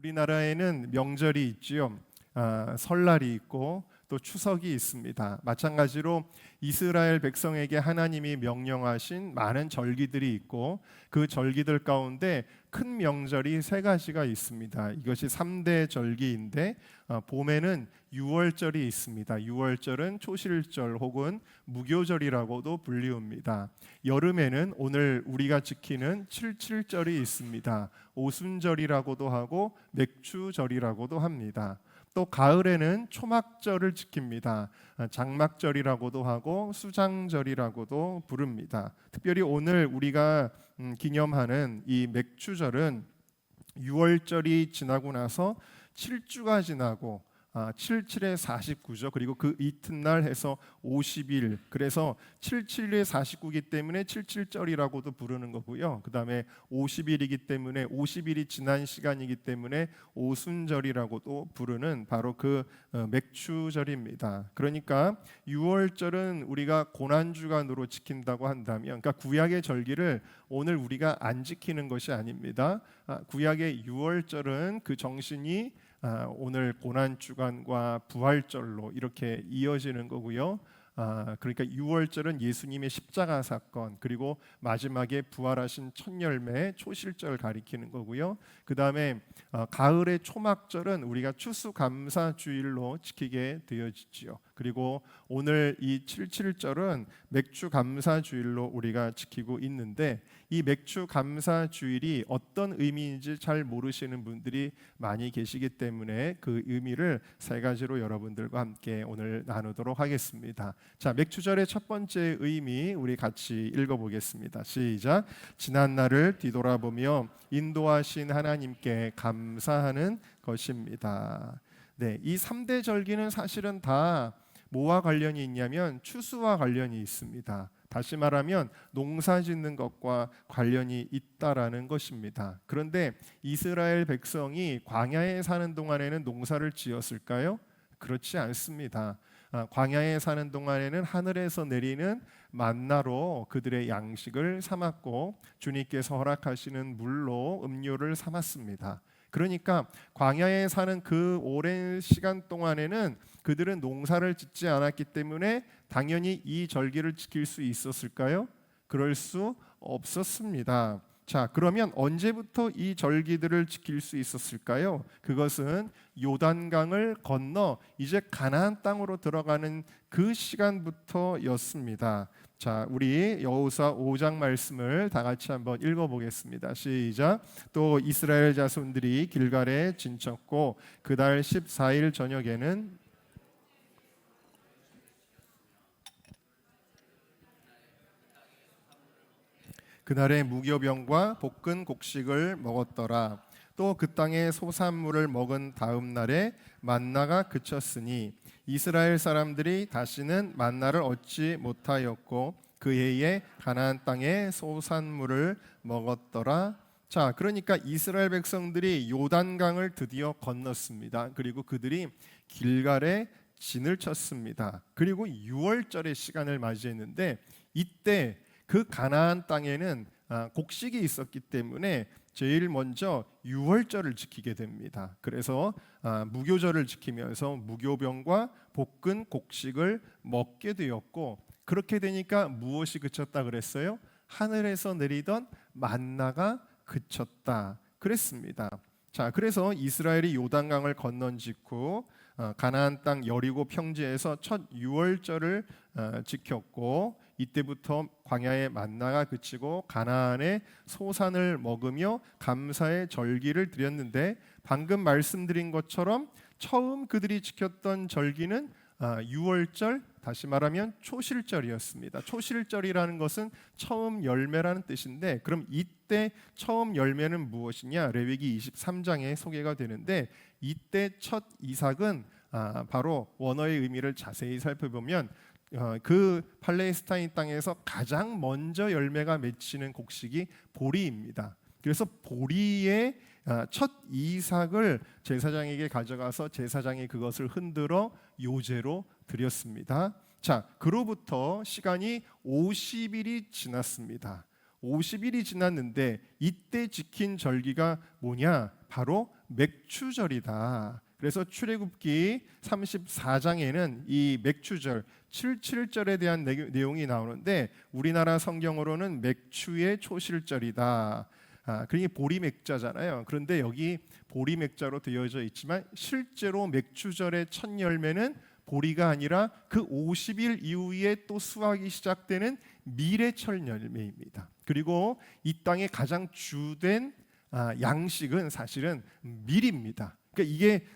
우리나라에는 명절이 있지요. 설날이 있고 또 추석이 있습니다. 마찬가지로 이스라엘 백성에게 하나님이 명령하신 많은 절기들이 있고 그 절기들 가운데 큰 명절이 세 가지가 있습니다. 이것이 3대 절기인데 봄에는 유월절이 있습니다. 유월절은 초실절 혹은 무교절이라고도 불리웁니다. 여름에는 오늘 우리가 지키는 칠칠절이 있습니다. 오순절이라고도 하고 맥추절이라고도 합니다. 또 가을에는 초막절을 지킵니다. 장막절이라고도 하고 수장절이라고도 부릅니다. 특별히 오늘 우리가 기념하는 이 맥추절은 6월절이 지나고 나서 7주가 지나고 77에 49죠. 그리고 그 이튿날 해서 50일. 그래서 77에 49이기 때문에 77절이라고도 부르는 거고요. 그 다음에 50일이기 때문에 50일이 지난 시간이기 때문에 오순절이라고도 부르는 바로 그 맥추절입니다. 그러니까 6월절은 우리가 고난주간으로 지킨다고 한다면, 그러니까 구약의 절기를 오늘 우리가 안 지키는 것이 아닙니다. 구약의 6월절은 그 정신이 오늘 고난주간과 부활절로 이렇게 이어지는 거고요. 그러니까 6월절은 예수님의 십자가 사건, 그리고 마지막에 부활하신 첫 열매 초실절 가리키는 거고요. 그 다음에 가을의 초막절은 우리가 추수감사주일로 지키게 되어지지요. 그리고 오늘 이 77절은 맥추감사주일로 우리가 지키고 있는데, 이 맥추감사주일이 어떤 의미인지 잘 모르시는 분들이 많이 계시기 때문에 그 의미를 세 가지로 여러분들과 함께 오늘 나누도록 하겠습니다. 자, 맥추절의 첫 번째 의미 우리 같이 읽어보겠습니다. 시작. 지난 날을 뒤돌아보며 인도하신 하나님께 감사하는 것입니다. 네, 이 3대 절기는 사실은 다 뭐와 관련이 있냐면 추수와 관련이 있습니다. 다시 말하면 농사 짓는 것과 관련이 있다라는 것입니다. 그런데 이스라엘 백성이 광야에 사는 동안에는 농사를 지었을까요? 그렇지 않습니다. 광야에 사는 동안에는 하늘에서 내리는 만나로 그들의 양식을 삼았고 주님께서 허락하시는 물로 음료를 삼았습니다. 그러니까 광야에 사는 그 오랜 시간 동안에는 그들은 농사를 짓지 않았기 때문에 당연히 이 절기를 지킬 수 있었을까요? 그럴 수 없었습니다. 자, 그러면 언제부터 이 절기들을 지킬 수 있었을까요? 그것은 요단강을 건너 이제 가나안 땅으로 들어가는 그 시간부터였습니다. 자, 우리 여호수아 5장 말씀을 다 같이 한번 읽어보겠습니다. 시작. 또 이스라엘 자손들이 길갈에 진쳤고 그달 14일 저녁에는 그날의 무교병과 볶은 곡식을 먹었더라. 또 그 땅의 소산물을 먹은 다음 날에 만나가 그쳤으니 이스라엘 사람들이 다시는 만나를 얻지 못하였고 그 해에 가나안 땅의 소산물을 먹었더라. 자, 그러니까 이스라엘 백성들이 요단강을 드디어 건넜습니다. 그리고 그들이 길갈에 진을 쳤습니다. 그리고 6월절의 시간을 맞이했는데 이때 그 가나안 땅에는 곡식이 있었기 때문에 제일 먼저 유월절을 지키게 됩니다. 그래서 무교절을 지키면서 무교병과 볶은 곡식을 먹게 되었고, 그렇게 되니까 무엇이 그쳤다 그랬어요? 하늘에서 내리던 만나가 그쳤다 그랬습니다. 자, 그래서 이스라엘이 요단강을 건넌 직후 가나안 땅 여리고 평지에서 첫 유월절을 지켰고, 이때부터 광야의 만나가 그치고 가나안의 소산을 먹으며 감사의 절기를 드렸는데, 방금 말씀드린 것처럼 처음 그들이 지켰던 절기는 유월절, 다시 말하면 초실절이었습니다. 초실절이라는 것은 처음 열매라는 뜻인데, 그럼 이때 처음 열매는 무엇이냐? 레위기 23장에 소개가 되는데, 이때 첫 이삭은 바로 원어의 의미를 자세히 살펴보면 그 팔레스타인 땅에서 가장 먼저 열매가 맺히는 곡식이 보리입니다. 그래서 보리의 첫 이삭을 제사장에게 가져가서 제사장이 그것을 흔들어 요제로 드렸습니다. 자, 그로부터 시간이 50일이 지났습니다. 50일이 지났는데 이때 지킨 절기가 뭐냐? 바로 맥추절이다. 그래서 출애굽기 34장에는 이 맥추절 77절에 대한 내용이 나오는데 우리나라 성경으로는 맥추의 초실절이다. 그게 보리맥자잖아요. 그런데 여기 보리맥자로 되어져 있지만 실제로 맥추절의 첫 열매는 보리가 아니라 그 50일 이후에 또 수확이 시작되는 밀의 첫 열매입니다. 그리고 이 땅의 가장 주된 양식은 사실은 밀입니다. 그러니까 이게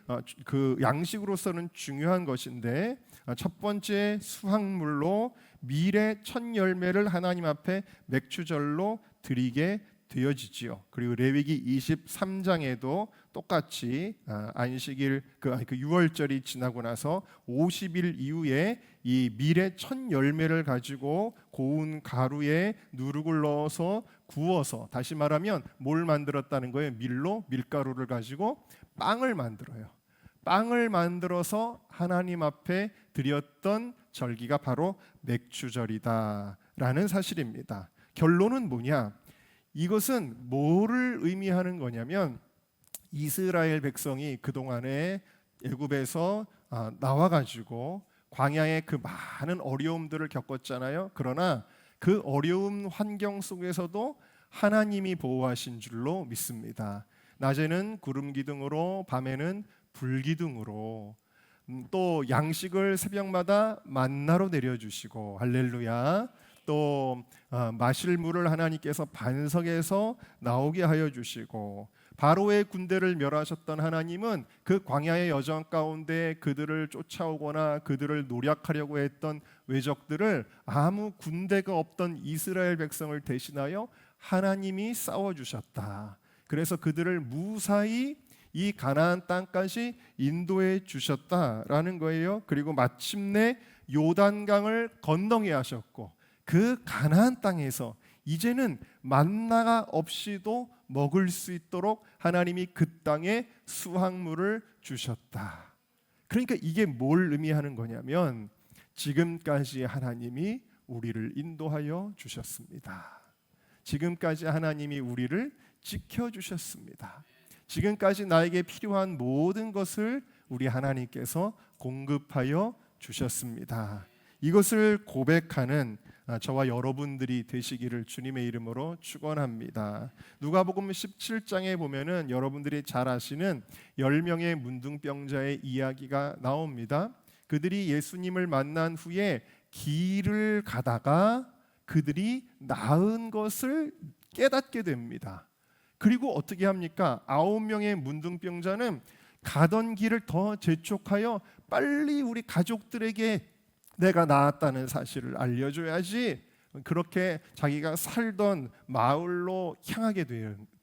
그 양식으로서는 중요한 것인데 첫 번째 수확물로 밀의 첫 열매를 하나님 앞에 맥추절로 드리게 되어지지요. 그리고 레위기 23장에도 똑같이 안식일 그 유월절이 지나고 나서 50일 이후에 이 밀의 첫 열매를 가지고 고운 가루에 누룩을 넣어서 구워서, 다시 말하면 뭘 만들었다는 거예요? 밀가루를 가지고 빵을 만들어요. 빵을 만들어서 하나님 앞에 드렸던 절기가 바로 맥추절이다라는 사실입니다. 결론은 뭐냐? 이것은 뭐를 의미하는 거냐면 이스라엘 백성이 그동안에 애굽에서 나와가지고 광야의 그 많은 어려움들을 겪었잖아요. 그러나 그 어려운 환경 속에서도 하나님이 보호하신 줄로 믿습니다. 낮에는 구름 기둥으로, 밤에는 불 기둥으로, 또 양식을 새벽마다 만나로 내려주시고, 할렐루야. 또 마실 물을 하나님께서 반석에서 나오게 하여 주시고, 바로의 군대를 멸하셨던 하나님은 그 광야의 여정 가운데 그들을 쫓아오거나 그들을 노략하려고 했던 외적들을 아무 군대가 없던 이스라엘 백성을 대신하여 하나님이 싸워주셨다. 그래서 그들을 무사히 이 가나안 땅까지 인도해 주셨다라는 거예요. 그리고 마침내 요단강을 건너게 하셨고, 그 가나안 땅에서 이제는 만나가 없이도 먹을 수 있도록 하나님이 그 땅에 수확물을 주셨다. 그러니까 이게 뭘 의미하는 거냐면 지금까지 하나님이 우리를 인도하여 주셨습니다. 지금까지 하나님이 우리를 지켜주셨습니다. 지금까지 나에게 필요한 모든 것을 우리 하나님께서 공급하여 주셨습니다. 이것을 고백하는 저와 여러분들이 되시기를 주님의 이름으로 축원합니다. 누가복음 17장에 보면은 여러분들이 잘 아시는 10명의 문둥병자의 이야기가 나옵니다. 그들이 예수님을 만난 후에 길을 가다가 그들이 나은 것을 깨닫게 됩니다. 그리고 어떻게 합니까? 9명의 문둥병자는 가던 길을 더 재촉하여 빨리 우리 가족들에게 내가 나았다는 사실을 알려줘야지, 그렇게 자기가 살던 마을로 향하게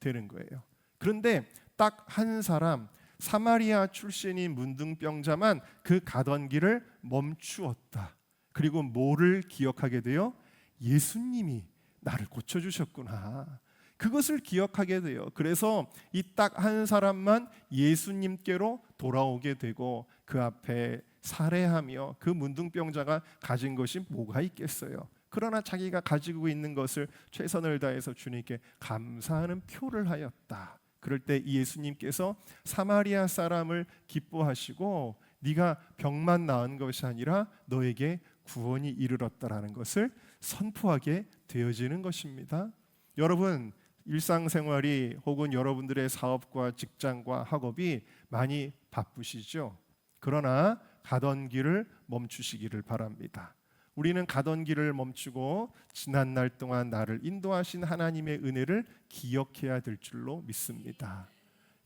되는 거예요. 그런데 딱 한 사람, 사마리아 출신인 문둥병자만 그 가던 길을 멈추었다. 그리고 뭐를 기억하게 돼요? 예수님이 나를 고쳐주셨구나. 그것을 기억하게 돼요. 그래서 이 딱 한 사람만 예수님께로 돌아오게 되고 그 앞에 살해하며, 그 문둥병자가 가진 것이 뭐가 있겠어요? 그러나 자기가 가지고 있는 것을 최선을 다해서 주님께 감사하는 표를 하였다. 그럴 때 예수님께서 사마리아 사람을 기뻐하시고 네가 병만 나은 것이 아니라 너에게 구원이 이르렀다라는 것을 선포하게 되어지는 것입니다. 여러분, 일상생활이 혹은 여러분들의 사업과 직장과 학업이 많이 바쁘시죠? 그러나 가던 길을 멈추시기를 바랍니다. 우리는 가던 길을 멈추고 지난 날 동안 나를 인도하신 하나님의 은혜를 기억해야 될 줄로 믿습니다.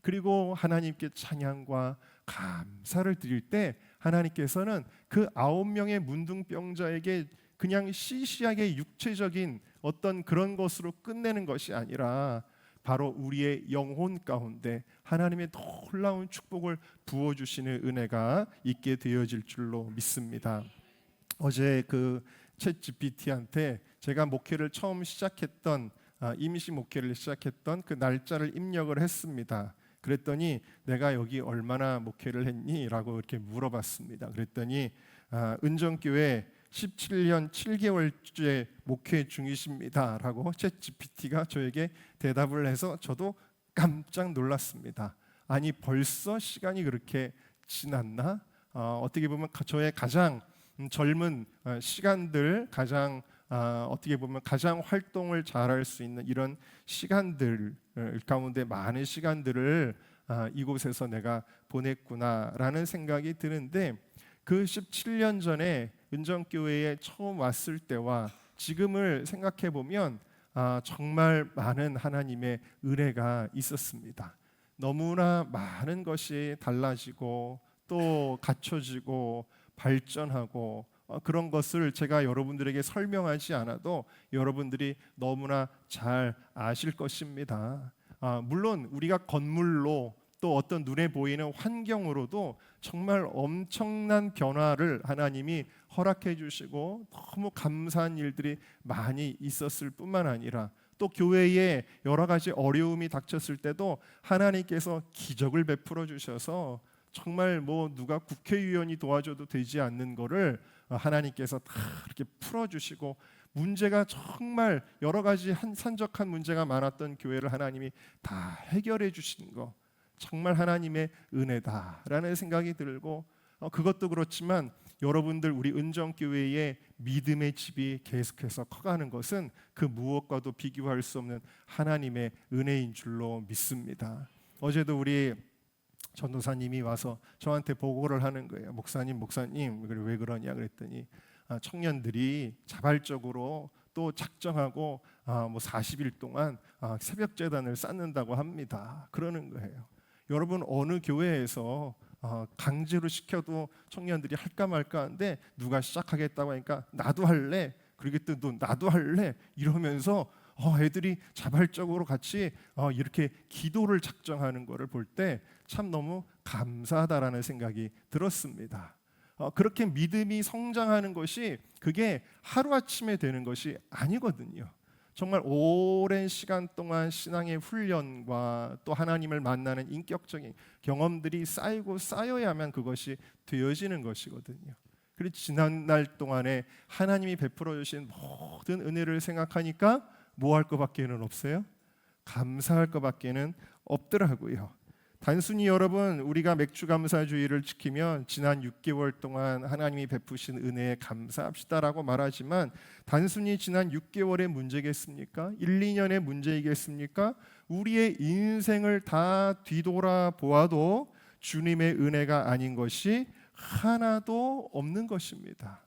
그리고 하나님께 찬양과 감사를 드릴 때 하나님께서는 그 9명의 문둥병자에게 그냥 시시하게 육체적인 어떤 그런 것으로 끝내는 것이 아니라 바로 우리의 영혼 가운데 하나님의 놀라운 축복을 부어주시는 은혜가 있게 되어질 줄로 믿습니다. 어제 그 챗 GPT한테 제가 목회를 처음 시작했던 임시 목회를 시작했던 그 날짜를 입력을 했습니다. 그랬더니 내가 여기 얼마나 목회를 했니? 라고 이렇게 물어봤습니다. 그랬더니 은정교회 17년 7개월째 목회 중이십니다 라고 챗 GPT가 저에게 대답을 해서 저도 깜짝 놀랐습니다. 아니 벌써 시간이 그렇게 지났나? 어떻게 보면 저의 가장 젊은 시간들, 가장 어떻게 보면 가장 활동을 잘할 수 있는 이런 시간들 가운데 많은 시간들을 이곳에서 내가 보냈구나라는 생각이 드는데, 그 17년 전에 은정교회에 처음 왔을 때와 지금을 생각해 보면 정말 많은 하나님의 은혜가 있었습니다. 너무나 많은 것이 달라지고 또 갖춰지고 발전하고 그런 것을 제가 여러분들에게 설명하지 않아도 여러분들이 너무나 잘 아실 것입니다. 물론 우리가 건물로 또 어떤 눈에 보이는 환경으로도 정말 엄청난 변화를 하나님이 허락해 주시고 너무 감사한 일들이 많이 있었을 뿐만 아니라, 또 교회에 여러 가지 어려움이 닥쳤을 때도 하나님께서 기적을 베풀어 주셔서 정말 뭐 누가 국회의원이 도와줘도 되지 않는 거를 하나님께서 다 이렇게 풀어주시고, 문제가 정말 여러 가지 산적한 문제가 많았던 교회를 하나님이 다 해결해 주신 거, 정말 하나님의 은혜다라는 생각이 들고, 그것도 그렇지만 여러분들 우리 은정교회의 믿음의 집이 계속해서 커가는 것은 그 무엇과도 비교할 수 없는 하나님의 은혜인 줄로 믿습니다. 어제도 우리 전도사님이 와서 저한테 보고를 하는 거예요. 목사님 왜 그러냐 그랬더니 청년들이 자발적으로 또 작정하고 뭐 40일 동안 새벽 제단을 쌓는다고 합니다. 그러는 거예요. 여러분, 어느 교회에서 강제로 시켜도 청년들이 할까 말까 하는데 누가 시작하겠다고 하니까 나도 할래, 그러겠다 또 나도 할래 이러면서 애들이 자발적으로 같이 이렇게 기도를 작정하는 것을 볼 때 참 너무 감사하다라는 생각이 들었습니다. 그렇게 믿음이 성장하는 것이 그게 하루아침에 되는 것이 아니거든요. 정말 오랜 시간 동안 신앙의 훈련과 또 하나님을 만나는 인격적인 경험들이 쌓이고 쌓여야만 그것이 되어지는 것이거든요. 그리고 지난 날 동안에 하나님이 베풀어 주신 모든 은혜를 생각하니까 뭐 할 것밖에는 없어요? 감사할 것밖에는 없더라고요. 단순히 여러분, 우리가 맥주 감사주의를 지키면 지난 6개월 동안 하나님이 베푸신 은혜에 감사합시다라고 말하지만, 단순히 지난 6개월의 문제겠습니까? 1, 2년의 문제이겠습니까? 우리의 인생을 다 뒤돌아 보아도 주님의 은혜가 아닌 것이 하나도 없는 것입니다.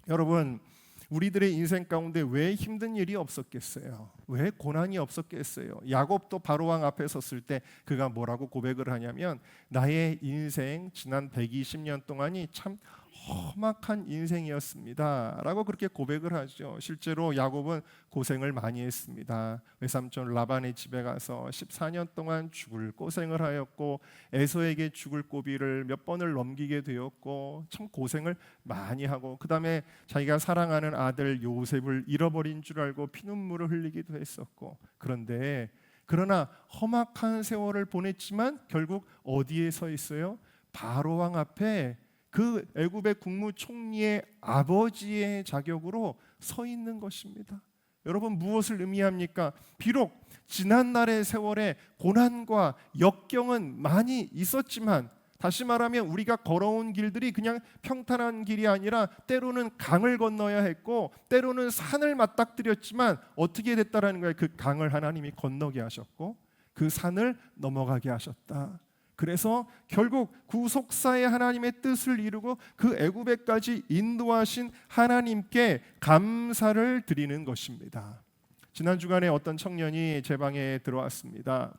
여러분, 우리들의 인생 가운데 왜 힘든 일이 없었겠어요? 왜 고난이 없었겠어요? 야곱도 바로왕 앞에 섰을 때 그가 뭐라고 고백을 하냐면, 나의 인생 지난 120년 동안이 참 험악한 인생이었습니다 라고 그렇게 고백을 하죠. 실제로 야곱은 고생을 많이 했습니다. 외삼촌 라반의 집에 가서 14년 동안 죽을 고생을 하였고, 에서에게 죽을 고비를 몇 번을 넘기게 되었고, 참 고생을 많이 하고, 그 다음에 자기가 사랑하는 아들 요셉을 잃어버린 줄 알고 피눈물을 흘리기도 했었고, 그러나 험악한 세월을 보냈지만 결국 어디에 서 있어요? 바로왕 앞에 그 애굽의 국무총리의 아버지의 자격으로 서 있는 것입니다. 여러분, 무엇을 의미합니까? 비록 지난날의 세월에 고난과 역경은 많이 있었지만, 다시 말하면 우리가 걸어온 길들이 그냥 평탄한 길이 아니라 때로는 강을 건너야 했고 때로는 산을 맞닥뜨렸지만 어떻게 됐다라는 거예요? 그 강을 하나님이 건너게 하셨고 그 산을 넘어가게 하셨다. 그래서 결국 구속사의 하나님의 뜻을 이루고 그 애굽에까지 인도하신 하나님께 감사를 드리는 것입니다. 지난 주간에 어떤 청년이 제 방에 들어왔습니다.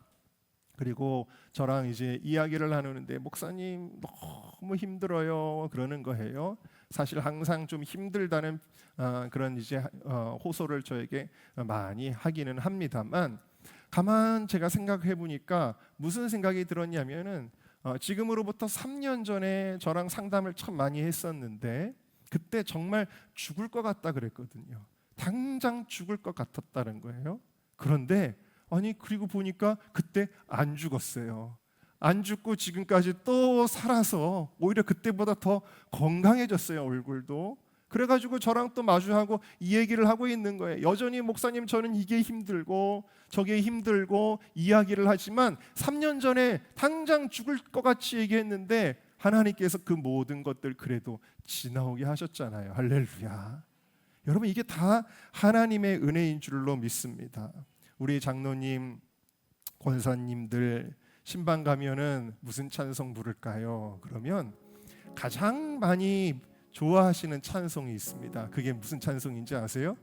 그리고 저랑 이제 이야기를 나누는데, 목사님 너무 힘들어요 그러는 거예요. 사실 항상 좀 힘들다는 그런 이제 호소를 저에게 많이 하기는 합니다만, 가만 제가 생각해 보니까 무슨 생각이 들었냐면은 지금으로부터 3년 전에 저랑 상담을 참 많이 했었는데, 그때 정말 죽을 것 같다 그랬거든요. 당장 죽을 것 같았다는 거예요. 그런데 그리고 보니까 그때 안 죽었어요. 안 죽고 지금까지 또 살아서 오히려 그때보다 더 건강해졌어요, 얼굴도. 그래가지고 저랑 또 마주하고 이 얘기를 하고 있는 거예요. 여전히 목사님 저는 이게 힘들고 저게 힘들고 이야기를 하지만 3년 전에 당장 죽을 것 같이 얘기했는데 하나님께서 그 모든 것들 그래도 지나오게 하셨잖아요. 할렐루야. 여러분 이게 다 하나님의 은혜인 줄로 믿습니다. 우리 장로님, 권사님들 신방 가면은 무슨 찬송 부를까요? 그러면 가장 많이 좋아하시는 찬송이 있습니다. 그게 무슨 찬송인지 아세요?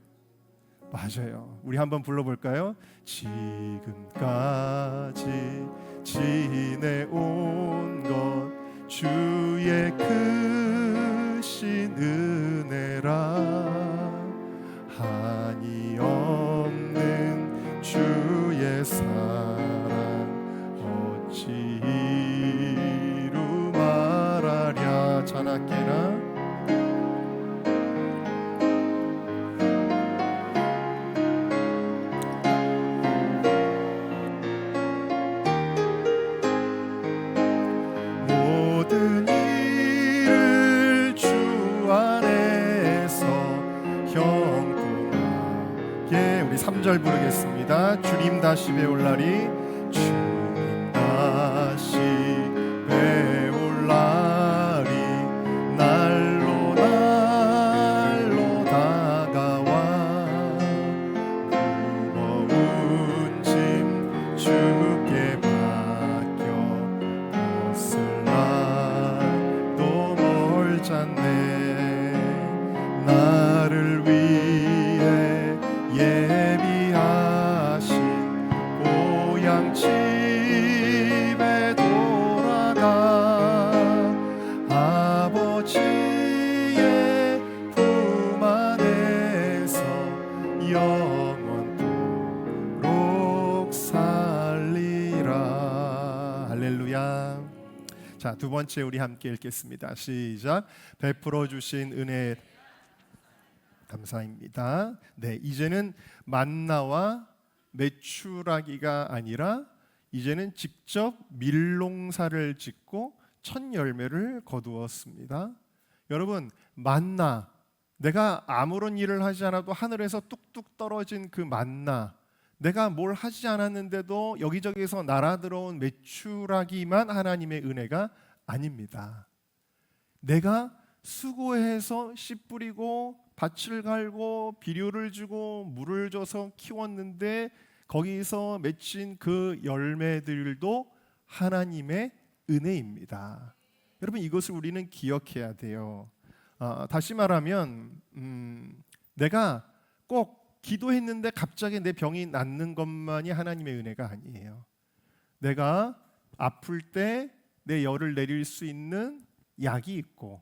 맞아요. 우리 한번 불러볼까요? 지금까지 지내온 것 주의 크신 은혜라 한이 없는 주의 사랑 어찌 이루 말하랴. 자나깨나 모든 일을 주 안에서 형통하게. 우리 3절 부르겠습니다. 주님 다시 배울 날이 주님 다시 배울 날이 날로 날로 다가와 무거운 짐 주께 맡겨 벗을 날도 멀잖네. 나를 위해 예비하신 고향 집에 돌아가 아버지의 품 안에서 영원토록 살리라. 할렐루야. 자, 두 번째 우리 함께 읽겠습니다. 시작. 베풀어 주신 은혜 감사입니다. 네, 이제는 만나와 메추라기가 아니라 이제는 직접 밀농사를 짓고 첫 열매를 거두었습니다. 여러분, 만나, 내가 아무런 일을 하지 않아도 하늘에서 뚝뚝 떨어진 그 만나, 내가 뭘 하지 않았는데도 여기저기서 날아들어온 메추라기만 하나님의 은혜가 아닙니다. 내가 수고해서 씨 뿌리고 밭을 갈고 비료를 주고 물을 줘서 키웠는데 거기서 맺힌 그 열매들도 하나님의 은혜입니다. 여러분 이것을 우리는 기억해야 돼요. 다시 말하면 내가 꼭 기도했는데 갑자기 내 병이 낫는 것만이 하나님의 은혜가 아니에요. 내가 아플 때 내 열을 내릴 수 있는 약이 있고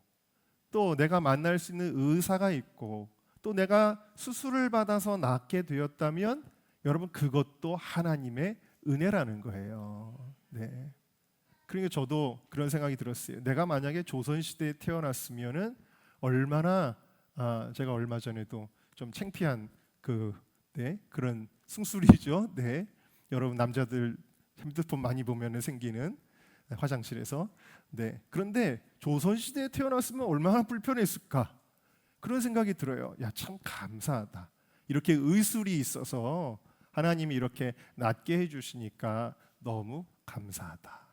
또 내가 만날 수 있는 의사가 있고 또 내가 수술을 받아서 낫게 되었다면 여러분 그것도 하나님의 은혜라는 거예요. 네. 그러니까 저도 그런 생각이 들었어요. 내가 만약에 조선시대에 태어났으면은 얼마나 제가 얼마 전에도 좀 창피한 그런 승술이죠. 네. 여러분 남자들 핸드폰 많이 보면은 생기는 화장실에서. 네. 그런데 조선시대에 태어났으면 얼마나 불편했을까? 그런 생각이 들어요. 야, 참 감사하다. 이렇게 의술이 있어서 하나님이 이렇게 낫게 해주시니까 너무 감사하다.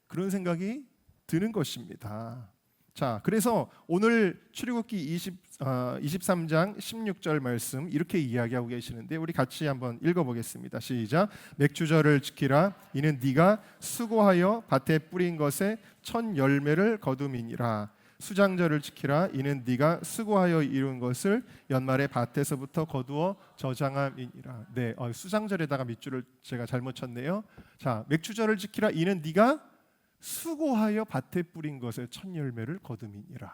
그런 생각이 드는 것입니다. 자, 그래서 오늘 출애굽기 23장 16절 말씀 이렇게 이야기하고 계시는데 우리 같이 한번 읽어보겠습니다. 시작. 맥주절을 지키라. 이는 네가 수고하여 밭에 뿌린 것에 첫 열매를 거둠이니라. 수장절을 지키라. 이는 네가 수고하여 이룬 것을 연말에 밭에서부터 거두어 저장함이니라. 네, 수장절에다가 밑줄을 제가 잘못 쳤네요. 자, 맥주절을 지키라. 이는 네가 수고하여 밭에 뿌린 것의 첫 열매를 거둠이니라.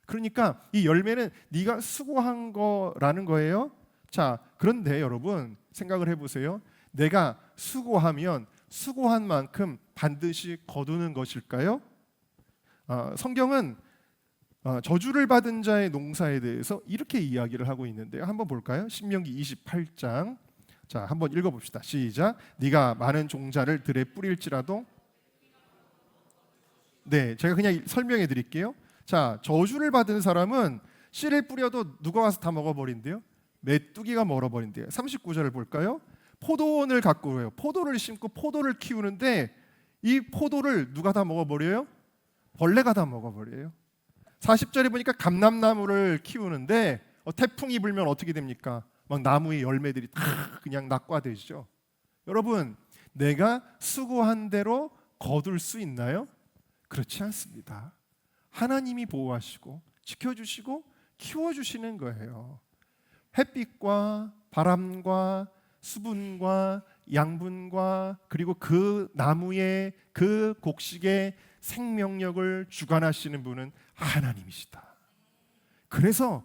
그러니까 이 열매는 네가 수고한 거라는 거예요. 자, 그런데 여러분 생각을 해보세요. 내가 수고하면 수고한 만큼 반드시 거두는 것일까요? 성경은 저주를 받은 자의 농사에 대해서 이렇게 이야기를 하고 있는데요. 한번 볼까요? 신명기 28장. 자, 한번 읽어봅시다. 시작. 네가 많은 종자를 들에 뿌릴지라도. 네, 제가 그냥 설명해 드릴게요. 자, 저주를 받은 사람은 씨를 뿌려도 누가 와서 다 먹어버린대요? 메뚜기가 먹어버린대요. 39절을 볼까요? 포도원을 갖고 오요. 포도를 심고 포도를 키우는데 이 포도를 누가 다 먹어버려요? 벌레가 다 먹어버려요. 40절에 보니까 감람나무를 키우는데 태풍이 불면 어떻게 됩니까? 막 나무의 열매들이 다 그냥 낙과되죠. 여러분, 내가 수고한 대로 거둘 수 있나요? 그렇지 않습니다. 하나님이 보호하시고 지켜주시고 키워주시는 거예요. 햇빛과 바람과 수분과 양분과 그리고 그 나무의 그 곡식의 생명력을 주관하시는 분은 하나님이시다. 그래서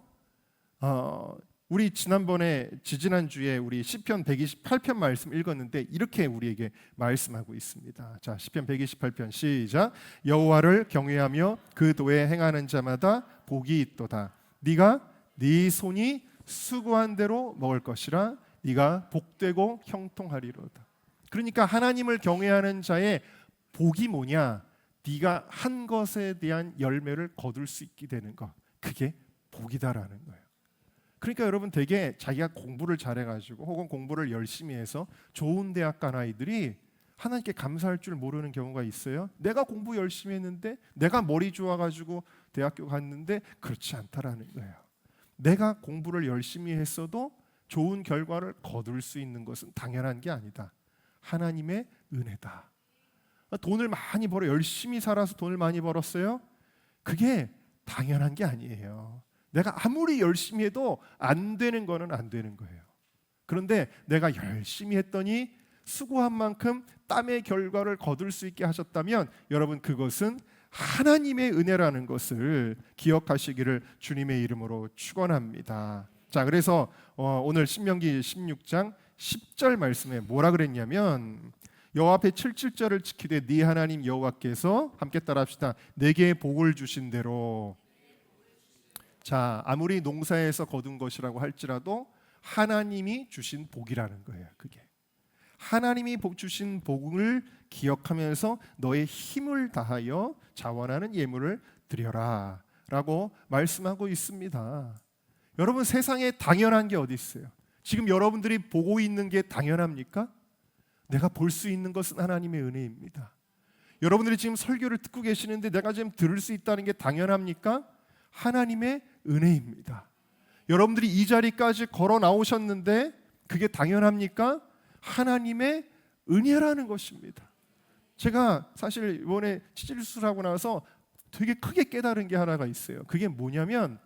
우리 지난주에 우리 시편 128편 말씀 읽었는데 이렇게 우리에게 말씀하고 있습니다. 자, 시편 128편 시작. 여호와를 경외하며 그 도에 행하는 자마다 복이 있도다. 네가 네 손이 수고한 대로 먹을 것이라. 네가 복되고 형통하리로다. 그러니까 하나님을 경외하는 자의 복이 뭐냐? 네가 한 것에 대한 열매를 거둘 수 있게 되는 것. 그게 복이다라는 거예요. 그러니까 여러분, 되게 자기가 공부를 잘해가지고 혹은 공부를 열심히 해서 좋은 대학 간 아이들이 하나님께 감사할 줄 모르는 경우가 있어요. 내가 공부 열심히 했는데, 내가 머리 좋아가지고 대학교 갔는데, 그렇지 않다라는 거예요. 내가 공부를 열심히 했어도 좋은 결과를 거둘 수 있는 것은 당연한 게 아니다. 하나님의 은혜다. 돈을 많이 벌어 열심히 살아서 돈을 많이 벌었어요? 그게 당연한 게 아니에요. 내가 아무리 열심히 해도 안 되는 거는 안 되는 거예요. 그런데 내가 열심히 했더니 수고한 만큼 땀의 결과를 거둘 수 있게 하셨다면 여러분, 그것은 하나님의 은혜라는 것을 기억하시기를 주님의 이름으로 축원합니다. 자, 그래서 오늘 신명기 16장 10절 말씀에 뭐라 그랬냐면, 여호와 앞에 7절을 지키되 네 하나님 여호와께서, 함께 따라합시다, 내게 복을 주신 대로. 자, 아무리 농사에서 거둔 것이라고 할지라도 하나님이 주신 복이라는 거예요. 그게 하나님이 주신 복을 기억하면서 너의 힘을 다하여 자원하는 예물을 드려라 라고 말씀하고 있습니다. 여러분, 세상에 당연한 게 어디 있어요? 지금 여러분들이 보고 있는 게 당연합니까? 내가 볼 수 있는 것은 하나님의 은혜입니다. 여러분들이 지금 설교를 듣고 계시는데 내가 지금 들을 수 있다는 게 당연합니까? 하나님의 은혜입니다. 여러분들이 이 자리까지 걸어 나오셨는데 그게 당연합니까? 하나님의 은혜라는 것입니다. 제가 사실 이번에 치질 수술하고 나서 되게 크게 깨달은 게 하나가 있어요. 그게 뭐냐면,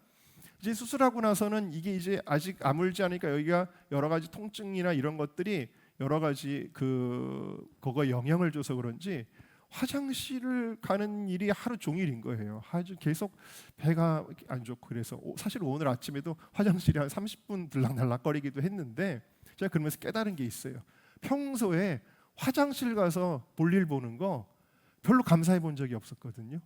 이제 수술하고 나서는 이게 이제 아직 아물지 않으니까 여기가 여러 가지 통증이나 이런 것들이 여러 가지 그거에 영향을 줘서 그런지 화장실을 가는 일이 하루 종일인 거예요. 아주 계속 배가 안 좋고, 그래서 사실 오늘 아침에도 화장실이 한 30분 들락날락거리기도 했는데 제가 그러면서 깨달은 게 있어요. 평소에 화장실 가서 볼일 보는 거 별로 감사해 본 적이 없었거든요.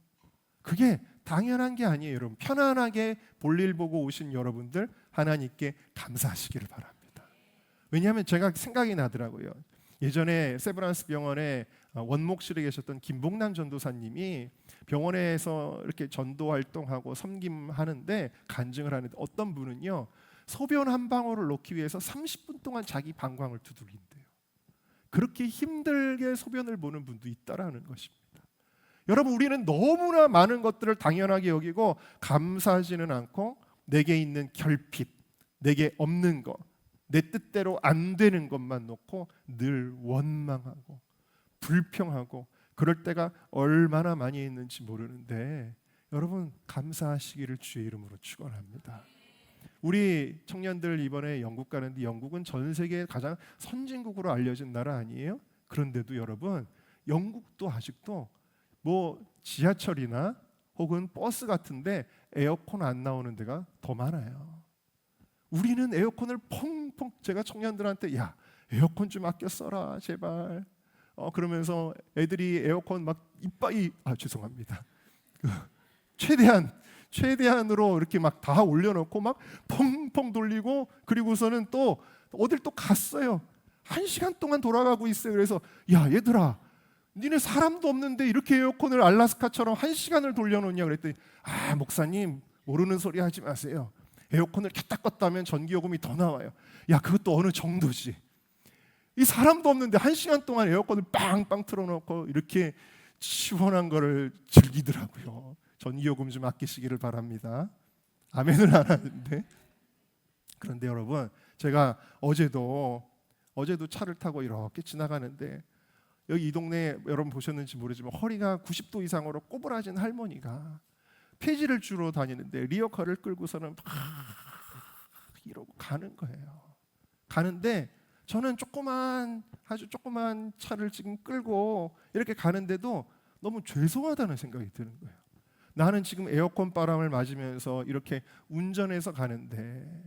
그게 당연한 게 아니에요. 여러분, 편안하게 볼일 보고 오신 여러분들 하나님께 감사하시기를 바랍니다. 왜냐하면 제가 생각이 나더라고요. 예전에 세브란스 병원에 원목실에 계셨던 김봉남 전도사님이 병원에서 이렇게 전도 활동하고 섬김하는데 간증을 하는데, 어떤 분은요, 소변 한 방울을 놓기 위해서 30분 동안 자기 방광을 두들긴대요. 그렇게 힘들게 소변을 보는 분도 있다라는 것입니다. 여러분, 우리는 너무나 많은 것들을 당연하게 여기고 감사하지는 않고 내게 있는 결핍, 내게 없는 것, 내 뜻대로 안 되는 것만 놓고 늘 원망하고 불평하고 그럴 때가 얼마나 많이 있는지 모르는데, 여러분, 감사하시기를 주의 이름으로 축원합니다. 우리 청년들 이번에 영국 가는데, 영국은 전 세계 가장 선진국으로 알려진 나라 아니에요? 그런데도 여러분, 영국도 아직도 뭐 지하철이나 혹은 버스 같은데 에어컨 안 나오는 데가 더 많아요. 우리는 에어컨을 펑펑, 제가 청년들한테 야, 에어컨 좀 아껴 써라 제발. 그러면서 애들이 에어컨 막 이빨이 죄송합니다. 최대한으로 이렇게 막 다 올려놓고 막 펑펑 돌리고, 그리고서는 또 어딜 또 갔어요. 1시간 동안 돌아가고 있어요. 그래서 야, 얘들아, 니네 사람도 없는데 이렇게 에어컨을 알라스카처럼 1시간을 돌려놓냐 그랬더니, 목사님, 모르는 소리 하지 마세요. 에어컨을 켰다 껐다 하면 전기요금이 더 나와요. 야, 그것도 어느 정도지. 이 사람도 없는데 1시간 동안 에어컨을 빵빵 틀어놓고 이렇게 시원한 거를 즐기더라고요. 전기요금 좀 아끼시기를 바랍니다. 아멘을 안 하는데. 그런데 여러분, 제가 어제도 차를 타고 이렇게 지나가는데 여기 이 동네 여러분 보셨는지 모르지만 허리가 90도 이상으로 꼬부라진 할머니가 폐지를 주러 다니는데 리어카를 끌고서는 막 이러고 가는 거예요. 가는데 저는 아주 조그만 차를 지금 끌고 이렇게 가는데도 너무 죄송하다는 생각이 드는 거예요. 나는 지금 에어컨 바람을 맞으면서 이렇게 운전해서 가는데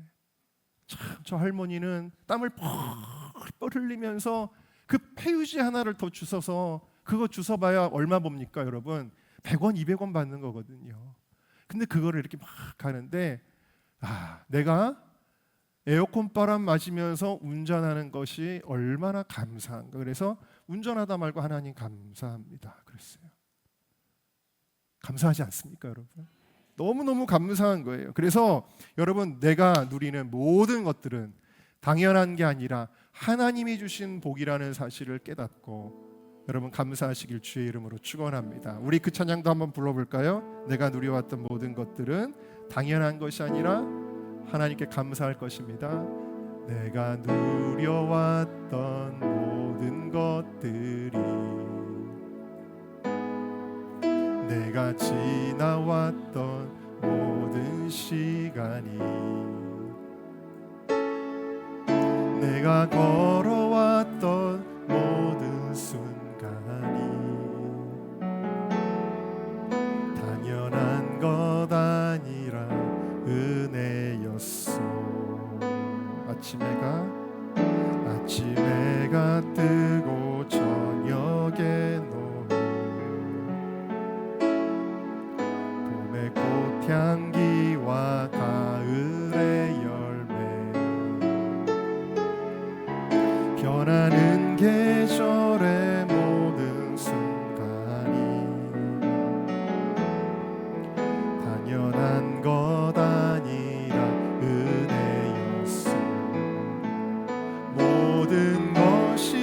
참 저 할머니는 땀을 펄펄 흘리면서 그 폐유지 하나를 더 주워서 그거 주워봐야 얼마 봅니까 여러분? 100원 200원 받는 거거든요. 근데 그거를 이렇게 막 가는데 내가 에어컨 바람 맞으면서 운전하는 것이 얼마나 감사한가. 그래서 운전하다 말고 하나님 감사합니다 그랬어요. 감사하지 않습니까 여러분? 너무너무 감사한 거예요. 그래서 여러분, 내가 누리는 모든 것들은 당연한 게 아니라 하나님이 주신 복이라는 사실을 깨닫고 여러분 감사하시길 주의 이름으로 축원합니다. 우리 그 찬양도 한번 불러볼까요? 내가 누려왔던 모든 것들은 당연한 것이 아니라 하나님께 감사할 것입니다. 내가 누려왔던 모든 것들이 내가 지나왔던 모든 시간이 내가 걸어왔던 모든 순간이 당연한 것 아니라 은혜였어. 아침해가 뜨고 저녁에 봄의 꽃향기와 가을의 열매 변하는 계절의 모든 순간이 당연한 것 아니라 은혜였어. 모든 것이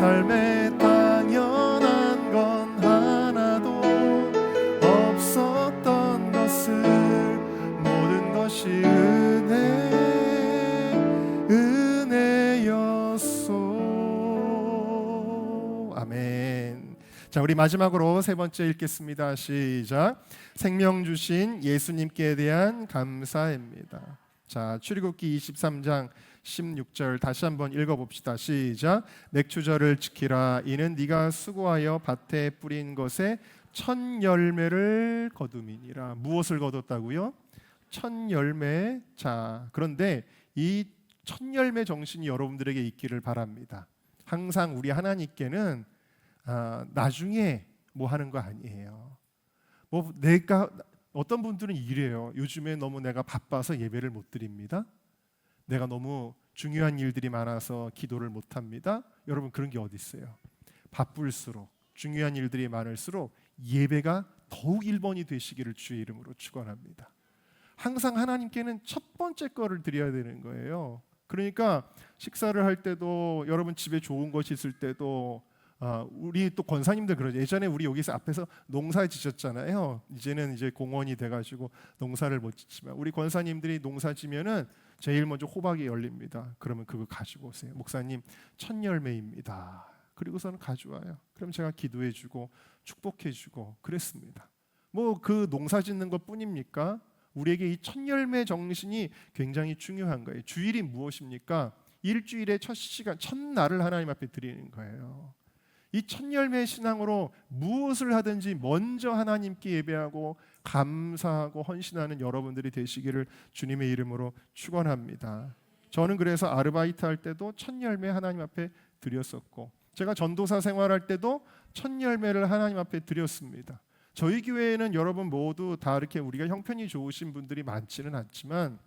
삶에 당연한 건 하나도 없었던 것을 모든 것이 은혜였소. 아멘. 자, 우리 마지막으로 세 번째 읽겠습니다. 시작. 생명 주신 예수님께 대한 감사입니다. 자, 출애굽기 23장 16절 다시 한번 읽어봅시다. 시작. 맥추절을 지키라. 이는 네가 수고하여 밭에 뿌린 것에 첫 열매를 거둠이니라. 무엇을 거뒀다고요? 첫 열매. 자, 그런데 이 첫 열매 정신이 여러분들에게 있기를 바랍니다. 항상 우리 하나님께는 나중에 뭐 하는 거 아니에요. 뭐 내가 어떤 분들은 이래요. 요즘에 너무 내가 바빠서 예배를 못 드립니다. 내가 너무 중요한 일들이 많아서 기도를 못합니다. 여러분, 그런 게 어디 있어요? 바쁠수록 중요한 일들이 많을수록 예배가 더욱 1번이 되시기를 주의 이름으로 축원합니다. 항상 하나님께는 첫 번째 거를 드려야 되는 거예요. 그러니까 식사를 할 때도 여러분 집에 좋은 것이 있을 때도 우리 또 권사님들 그러죠. 예전에 우리 여기서 앞에서 농사 지셨잖아요. 이제는 이제 공원이 돼가지고 농사를 못 짓지만 우리 권사님들이 농사 지면은 제일 먼저 호박이 열립니다. 그러면 그거 가지고 오세요. 목사님 첫 열매입니다. 그리고서는 가져와요. 그럼 제가 기도해주고 축복해주고 그랬습니다. 뭐 그 농사 짓는 것 뿐입니까? 우리에게 이 첫 열매 정신이 굉장히 중요한 거예요. 주일이 무엇입니까? 일주일의 첫 시간, 첫날을 하나님 앞에 드리는 거예요. 이 첫 열매 신앙으로 무엇을 하든지 먼저 하나님께 예배하고 감사하고 헌신하는 여러분들이 되시기를 주님의 이름으로 축원합니다. 저는 그래서 아르바이트 할 때도 첫 열매 하나님 앞에 드렸었고, 제가 전도사 생활할 때도 첫 열매를 하나님 앞에 드렸습니다. 저희 교회에는 여러분 모두 다 이렇게 우리가 형편이 좋으신 분들이 많지는 않지만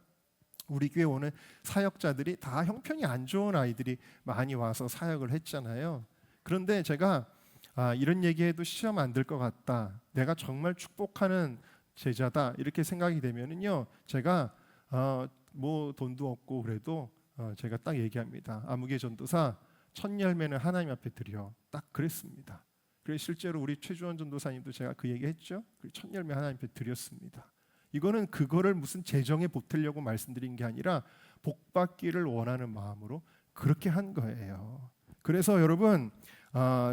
우리 교회 오는 사역자들이 다 형편이 안 좋은 아이들이 많이 와서 사역을 했잖아요. 그런데 제가 이런 얘기해도 시험 안 들 것 같다, 내가 정말 축복하는 제자다 이렇게 생각이 되면은요, 제가 뭐 돈도 없고 그래도 제가 딱 얘기합니다. 아무개 전도사 첫 열매는 하나님 앞에 드려, 딱 그랬습니다. 그래서 실제로 우리 최주원 전도사님도 제가 그 얘기했죠. 첫 열매 하나님 앞에 드렸습니다. 이거는 그거를 무슨 재정에 보태려고 말씀드린 게 아니라 복 받기를 원하는 마음으로 그렇게 한 거예요. 그래서 여러분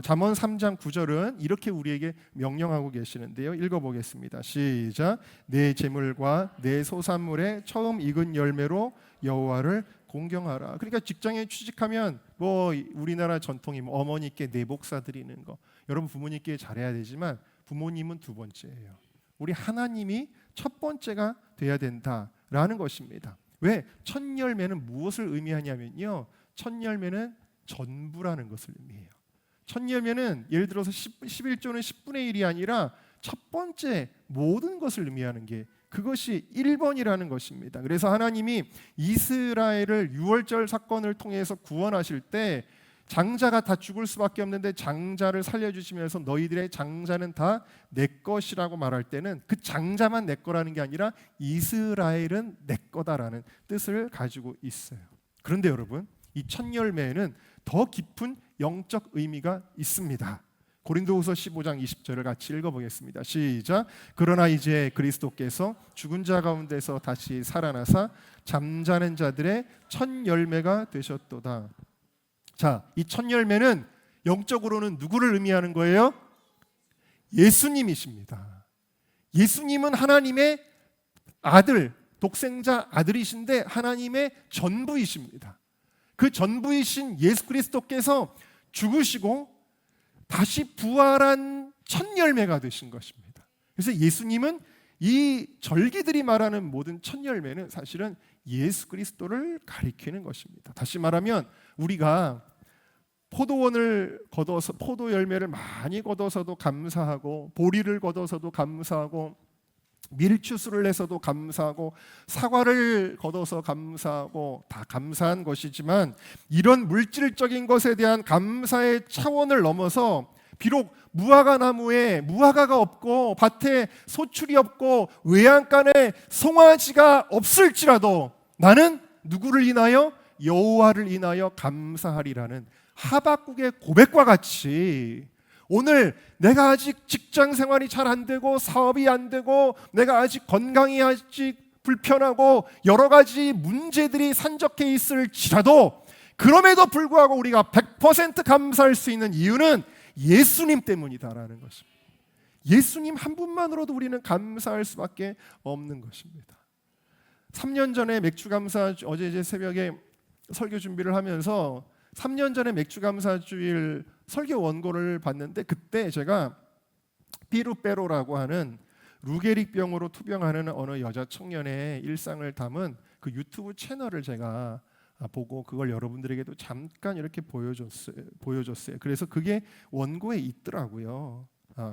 잠언 3장 9절은 이렇게 우리에게 명령하고 계시는데요. 읽어보겠습니다. 시작. 내 재물과 내 소산물의 처음 익은 열매로 여호와를 공경하라. 그러니까 직장에 취직하면 뭐 우리나라 전통이 뭐 어머니께 내복 사드리는 거, 여러분 부모님께 잘해야 되지만 부모님은 두 번째예요. 우리 하나님이 첫 번째가 돼야 된다라는 것입니다. 왜? 첫 열매는 무엇을 의미하냐면요, 첫 열매는 전부라는 것을 의미해요. 첫 열매는 예를 들어서 11조는 10분의 1이 아니라 첫 번째 모든 것을 의미하는 게 그것이 1번이라는 것입니다. 그래서 하나님이 이스라엘을 유월절 사건을 통해서 구원하실 때 장자가 다 죽을 수밖에 없는데 장자를 살려주시면서 너희들의 장자는 다 내 것이라고 말할 때는 그 장자만 내 거라는 게 아니라 이스라엘은 내 거다라는 뜻을 가지고 있어요. 그런데 여러분, 이 첫 열매에는 더 깊은 영적 의미가 있습니다. 고린도후서 15장 20절을 같이 읽어보겠습니다. 시작. 그러나 이제 그리스도께서 죽은 자 가운데서 다시 살아나사 잠자는 자들의 첫 열매가 되셨도다. 자, 이 첫 열매는 영적으로는 누구를 의미하는 거예요? 예수님이십니다. 예수님은 하나님의 아들, 독생자 아들이신데 하나님의 전부이십니다. 그 전부이신 예수 그리스도께서 죽으시고 다시 부활한 첫 열매가 되신 것입니다. 그래서 예수님은 이 절기들이 말하는 모든 첫 열매는 사실은 예수 그리스도를 가리키는 것입니다. 다시 말하면 우리가 포도원을 거둬서 포도 열매를 많이 거둬서도 감사하고, 보리를 거둬서도 감사하고, 밀추수를 해서도 감사하고, 사과를 거둬서 감사하고, 다 감사한 것이지만 이런 물질적인 것에 대한 감사의 차원을 넘어서 비록 무화과 나무에 무화과가 없고 밭에 소출이 없고 외양간에 송아지가 없을지라도 나는 누구를 인하여? 여호와를 인하여 감사하리라는 하박국의 고백과 같이 오늘 내가 아직 직장 생활이 잘 안 되고 사업이 안 되고 내가 아직 건강이 아직 불편하고 여러 가지 문제들이 산적해 있을지라도 그럼에도 불구하고 우리가 100% 감사할 수 있는 이유는 예수님 때문이다라는 것입니다. 예수님 한 분만으로도 우리는 감사할 수밖에 없는 것입니다. 3년 전에 맥주감사, 어제 이제 새벽에 설교 준비를 하면서 3년 전에 맥주감사주일 설교 원고를 봤는데 그때 제가 피루페로라고 하는 루게릭병으로 투병하는 어느 여자 청년의 일상을 담은 그 유튜브 채널을 제가 보고 그걸 여러분들에게도 잠깐 이렇게 보여줬어요. 그래서 그게 원고에 있더라고요.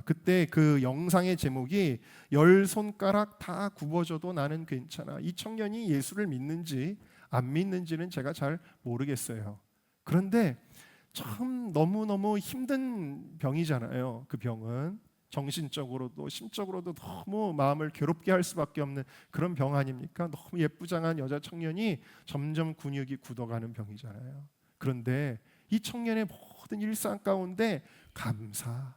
그때 그 영상의 제목이 10손가락 다 굽어져도 나는 괜찮아. 이 청년이 예수를 믿는지 안 믿는지는 제가 잘 모르겠어요. 그런데 참 너무너무 힘든 병이잖아요. 그 병은 정신적으로도 심적으로도 너무 마음을 괴롭게 할 수밖에 없는 그런 병 아닙니까? 너무 예쁘장한 여자 청년이 점점 근육이 굳어가는 병이잖아요. 그런데 이 청년의 모든 일상 가운데 감사,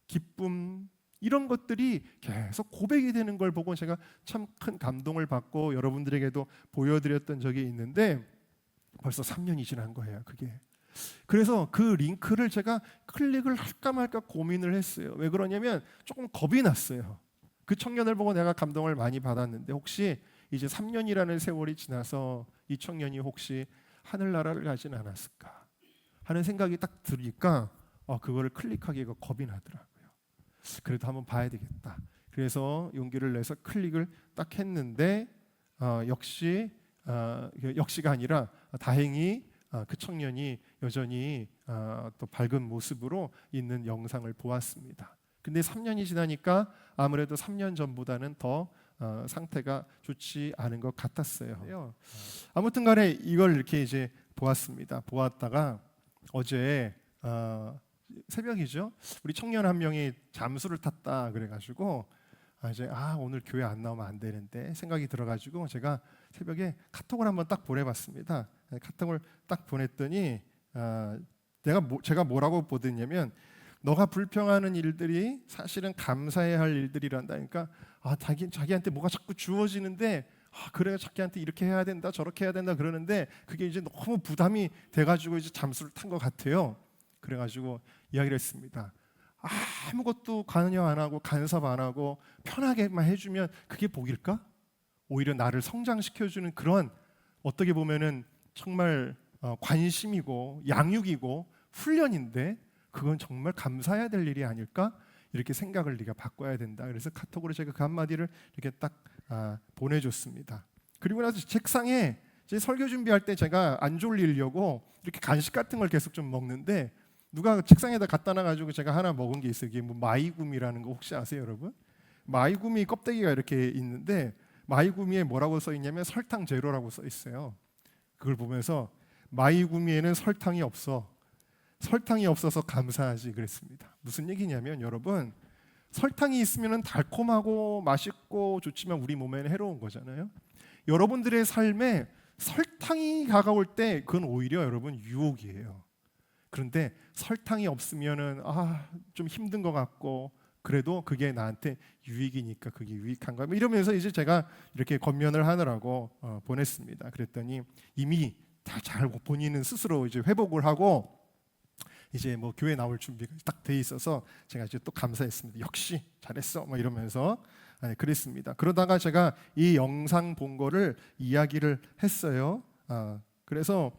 기쁨 이런 것들이 계속 고백이 되는 걸 보고 제가 참 큰 감동을 받고 여러분들에게도 보여드렸던 적이 있는데 벌써 3년이 지난 거예요. 그게. 그래서 그 링크를 제가 클릭을 할까 말까 고민을 했어요. 왜 그러냐면 조금 겁이 났어요. 그 청년을 보고 내가 감동을 많이 받았는데 혹시 이제 3년이라는 세월이 지나서 이 청년이 혹시 하늘나라를 가진 않았을까 하는 생각이 딱 들으니까 그거를 클릭하기가 겁이 나더라고요. 그래도 한번 봐야 되겠다. 그래서 용기를 내서 클릭을 딱 했는데 역시가 아니라 다행히 그 청년이 여전히 또 밝은 모습으로 있는 영상을 보았습니다. 근데 3년이 지나니까 아무래도 3년 전보다는 더 상태가 좋지 않은 것 같았어요. 아무튼 간에 이걸 이렇게 이제 보았습니다. 보았다가 어제 새벽이죠. 우리 청년 한 명이 잠수를 탔다 그래가지고 이제 오늘 교회 안 나오면 안 되는데 생각이 들어가지고 제가 새벽에 카톡을 한번 딱 보내봤습니다. 카톡을 딱 보냈더니 제가 뭐라고 보냈냐면 너가 불평하는 일들이 사실은 감사해야 할 일들이란다. 그러니까 자기한테 뭐가 자꾸 주어지는데 그래 자기한테 이렇게 해야 된다 저렇게 해야 된다 그러는데 그게 이제 너무 부담이 돼가지고 이제 잠수를 탄 것 같아요. 그래가지고 이야기를 했습니다. 아무것도 관여 안 하고 간섭 안 하고 편하게만 해주면 그게 복일까? 오히려 나를 성장시켜주는 그런 어떻게 보면은 정말 관심이고 양육이고 훈련인데 그건 정말 감사해야 될 일이 아닐까? 이렇게 생각을 네가 바꿔야 된다. 그래서 카톡으로 제가 그 한마디를 이렇게 딱 보내줬습니다. 그리고 나서 책상에 이제 설교 준비할 때 제가 안 졸리려고 이렇게 간식 같은 걸 계속 좀 먹는데 누가 책상에다 갖다 놔가지고 제가 하나 먹은 게 있어요. 이게 뭐 마이구미라는 거 혹시 아세요, 여러분? 마이구미 껍데기가 이렇게 있는데 마이구미에 뭐라고 써 있냐면 설탕 제로라고 써 있어요. 그걸 보면서 마이구미에는 설탕이 없어. 설탕이 없어서 감사하지 그랬습니다. 무슨 얘기냐면 여러분 설탕이 있으면 달콤하고 맛있고 좋지만 우리 몸에는 해로운 거잖아요. 여러분들의 삶에 설탕이 다가올 때 그건 오히려 여러분 유혹이에요. 그런데 설탕이 없으면은 좀 힘든 것 같고 그래도 그게 나한테 유익이니까 그게 유익한가 이러면서 이제 제가 이렇게 권면을 하느라고 보냈습니다. 그랬더니 이미 잘 본인은 스스로 이제 회복을 하고 이제 뭐 교회 나올 준비가 딱 돼 있어서 제가 이제 또 감사했습니다. 역시 잘했어 뭐 이러면서 그랬습니다. 그러다가 제가 이 영상 본 거를 이야기를 했어요. 그래서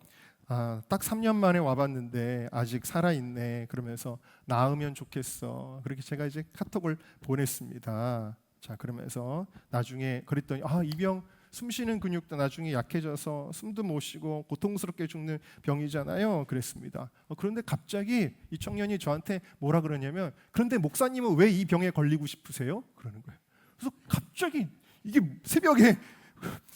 딱 3년 만에 와봤는데 아직 살아있네 그러면서 나으면 좋겠어. 그렇게 제가 이제 카톡을 보냈습니다. 자 그러면서 나중에 그랬더니 이 병 숨 쉬는 근육도 나중에 약해져서 숨도 못 쉬고 고통스럽게 죽는 병이잖아요. 그랬습니다. 그런데 갑자기 이 청년이 저한테 뭐라 그러냐면 그런데 목사님은 왜 이 병에 걸리고 싶으세요? 그러는 거예요. 그래서 갑자기 이게 새벽에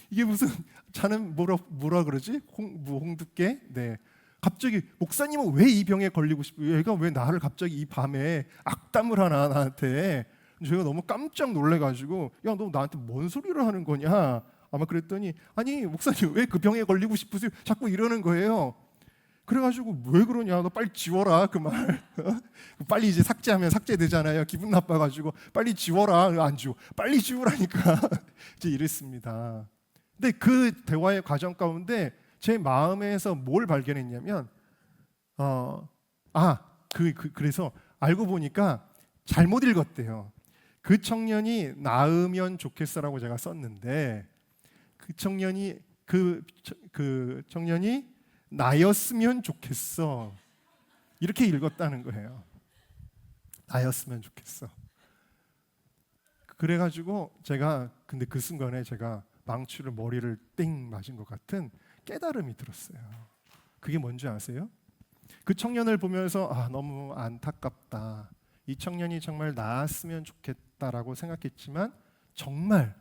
이게 무슨 자는 뭐라 그러지? 홍두깨? 네. 갑자기 목사님은 왜 이 병에 걸리고 싶어요? 얘가 왜 나를 갑자기 이 밤에 악담을 하나 나한테? 제가 너무 깜짝 놀래가지고 야 너 나한테 뭔 소리를 하는 거냐? 아마 그랬더니 아니 목사님 왜 그 병에 걸리고 싶으세요? 자꾸 이러는 거예요. 그래가지고 왜 그러냐? 너 빨리 지워라 그 말. 빨리 이제 삭제하면 삭제되잖아요. 기분 나빠가지고 빨리 지워라. 안 지워. 빨리 지우라니까. 이제 이랬습니다. 근데 그 대화의 과정 가운데 제 마음에서 뭘 발견했냐면 그래서 알고 보니까 잘못 읽었대요. 그 청년이 나으면 좋겠어라고 제가 썼는데 그 청년이 나였으면 좋겠어 이렇게 읽었다는 거예요. 나였으면 좋겠어. 그래가지고 제가 근데 그 순간에 제가 망치로 머리를 띵 맞은 것 같은 깨달음이 들었어요. 그게 뭔지 아세요? 그 청년을 보면서 너무 안타깝다. 이 청년이 정말 나았으면 좋겠다라고 생각했지만 정말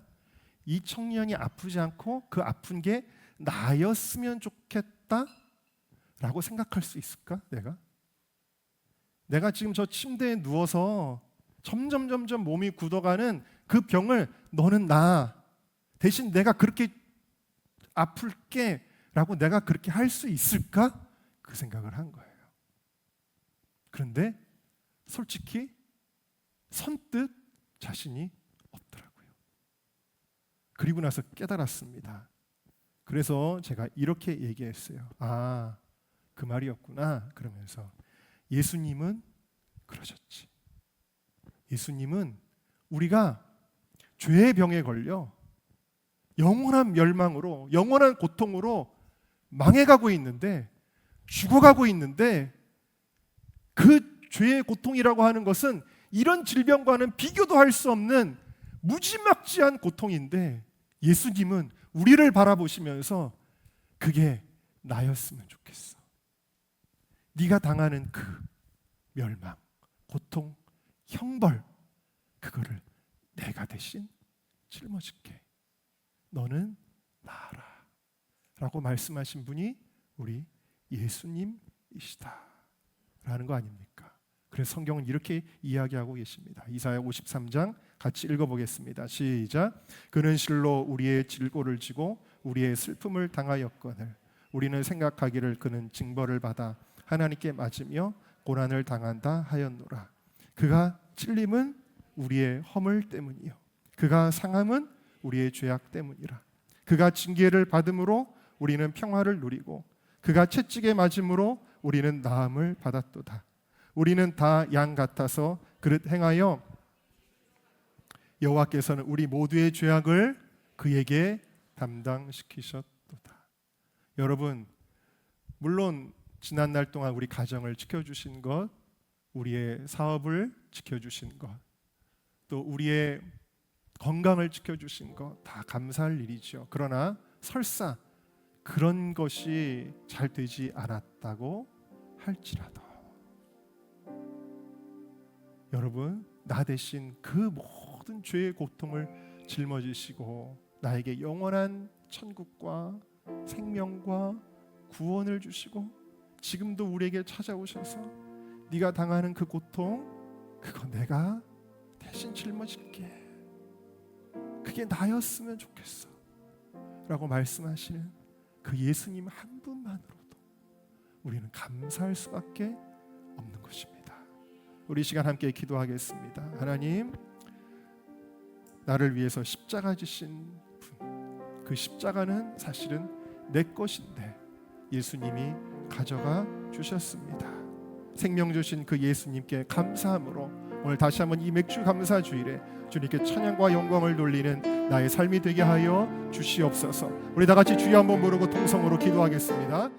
이 청년이 아프지 않고 그 아픈 게 나였으면 좋겠다라고 생각할 수 있을까? 내가 지금 저 침대에 누워서 점점 몸이 굳어가는 그 병을 너는 나 대신 내가 그렇게 아플게 라고 내가 그렇게 할 수 있을까? 그 생각을 한 거예요. 그런데 솔직히 선뜻 자신이 없더라고요. 그리고 나서 깨달았습니다. 그래서 제가 이렇게 얘기했어요. 그 말이었구나. 그러면서 예수님은 그러셨지. 예수님은 우리가 죄의 병에 걸려 영원한 멸망으로 영원한 고통으로 망해가고 있는데 죽어가고 있는데 그 죄의 고통이라고 하는 것은 이런 질병과는 비교도 할 수 없는 무지막지한 고통인데 예수님은 우리를 바라보시면서 그게 나였으면 좋겠어. 네가 당하는 그 멸망, 고통 형벌, 그거를 내가 대신 짊어질게. 너는 나아라 라고 말씀하신 분이 우리 예수님이시다 라는 거 아닙니까? 그래서 성경은 이렇게 이야기하고 계십니다. 이사야 53장 같이 읽어보겠습니다. 시작. 그는 실로 우리의 질고를 지고 우리의 슬픔을 당하였거늘 우리는 생각하기를 그는 징벌을 받아 하나님께 맞으며 고난을 당한다 하였노라. 그가 찔림은 우리의 허물 때문이요 그가 상함은 우리의 죄악 때문이라. 그가 징계를 받음으로 우리는 평화를 누리고 그가 채찍에 맞음으로 우리는 나음을 받았도다. 우리는 다 양 같아서 그릇 행하여 여호와께서는 우리 모두의 죄악을 그에게 담당시키셨도다. 여러분, 물론 지난 날 동안 우리 가정을 지켜주신 것, 우리의 사업을 지켜주신 것, 또 우리의 건강을 지켜주신 것 다 감사할 일이죠. 그러나 설사 그런 것이 잘 되지 않았다고 할지라도 여러분, 나 대신 그 모든 죄의 고통을 짊어지시고 나에게 영원한 천국과 생명과 구원을 주시고 지금도 우리에게 찾아오셔서 네가 당하는 그 고통 그거 내가 대신 짊어질게. 그게 나였으면 좋겠어 라고 말씀하시는 그 예수님 한 분만으로도 우리는 감사할 수밖에 없는 것입니다. 우리 시간 함께 기도하겠습니다. 하나님, 나를 위해서 십자가 지신 분, 그 십자가는 사실은 내 것인데 예수님이 가져가 주셨습니다. 생명 주신 그 예수님께 감사함으로 오늘 다시 한번 이 맥주 감사 주일에 주님께 찬양과 영광을 돌리는 나의 삶이 되게 하여 주시옵소서. 우리 다 같이 주여 한번 부르고 통성으로 기도하겠습니다.